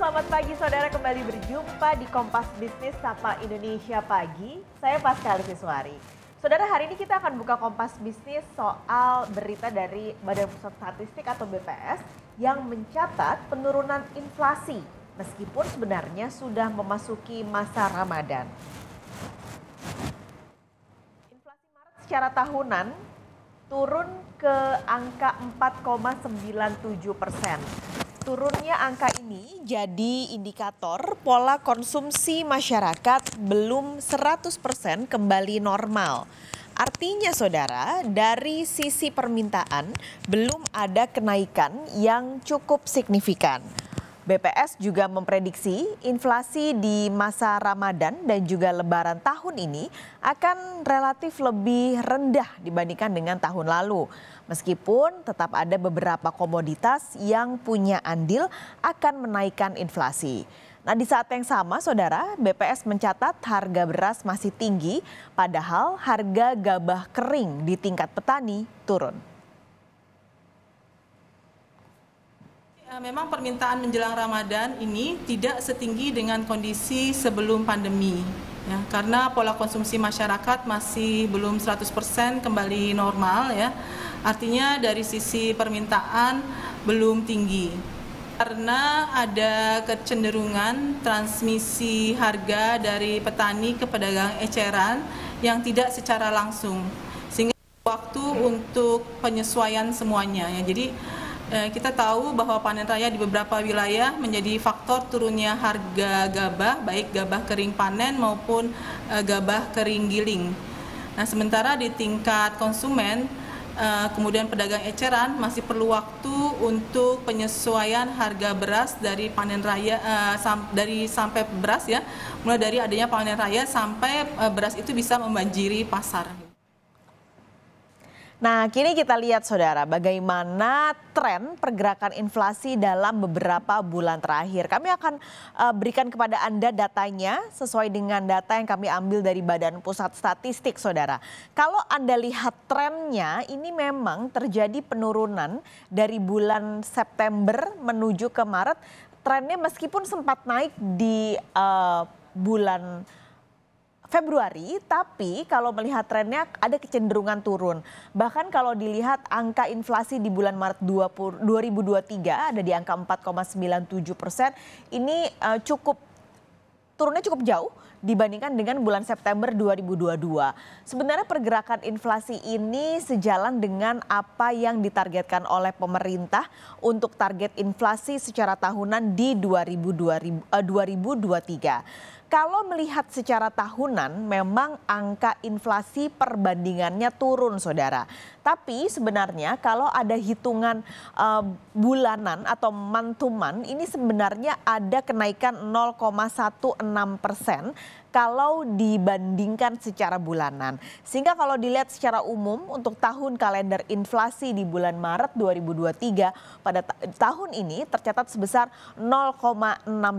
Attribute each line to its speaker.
Speaker 1: selamat pagi saudara, kembali berjumpa di Kompas Bisnis Sapa Indonesia Pagi. Saya Pascal Siswari. Saudara, hari ini kita akan buka Kompas Bisnis soal berita dari Badan Pusat Statistik atau BPS yang mencatat penurunan inflasi meskipun sebenarnya sudah memasuki masa Ramadan. Inflasi Maret secara tahunan turun ke angka 4,97%. Turunnya angka ini jadi indikator pola konsumsi masyarakat belum 100% kembali normal. Artinya saudara, dari sisi permintaan belum ada kenaikan yang cukup signifikan. BPS juga memprediksi inflasi di masa Ramadan dan juga Lebaran tahun ini akan relatif lebih rendah dibandingkan dengan tahun lalu. Meskipun tetap ada beberapa komoditas yang punya andil akan menaikkan inflasi. Nah, di saat yang sama saudara, BPS mencatat harga beras masih tinggi padahal harga gabah kering di tingkat petani turun.
Speaker 2: Memang permintaan menjelang Ramadan ini tidak setinggi dengan kondisi sebelum pandemi. Ya, karena pola konsumsi masyarakat masih belum 100% kembali normal ya. Artinya dari sisi permintaan belum tinggi. Karena ada kecenderungan transmisi harga dari petani ke pedagang eceran yang tidak secara langsung. Sehingga waktu untuk penyesuaian semuanya ya. Jadi kita tahu bahwa panen raya di beberapa wilayah menjadi faktor turunnya harga gabah, baik gabah kering panen maupun gabah kering giling. Nah, sementara di tingkat konsumen, kemudian pedagang eceran masih perlu waktu untuk penyesuaian harga beras dari panen raya, sampai beras ya, mulai dari adanya panen raya sampai beras itu bisa membanjiri pasar.
Speaker 1: Nah, kini kita lihat saudara bagaimana tren pergerakan inflasi dalam beberapa bulan terakhir. Kami akan berikan kepada Anda datanya sesuai dengan data yang kami ambil dari Badan Pusat Statistik saudara. Kalau Anda lihat trennya ini memang terjadi penurunan dari bulan September menuju ke Maret. Trennya meskipun sempat naik di bulan Februari, tapi kalau melihat trennya ada kecenderungan turun. Bahkan kalau dilihat angka inflasi di bulan Maret 2023 ada di angka 4,97%. Ini turunnya cukup jauh dibandingkan dengan bulan September 2022. Sebenarnya pergerakan inflasi ini sejalan dengan apa yang ditargetkan oleh pemerintah untuk target inflasi secara tahunan di 2023. Kalau melihat secara tahunan memang angka inflasi perbandingannya turun saudara. Tapi sebenarnya kalau ada hitungan bulanan atau month to month ini sebenarnya ada kenaikan 0,16% kalau dibandingkan secara bulanan. Sehingga kalau dilihat secara umum untuk tahun kalender inflasi di bulan Maret 2023 pada tahun ini tercatat sebesar 0,68%. Nah,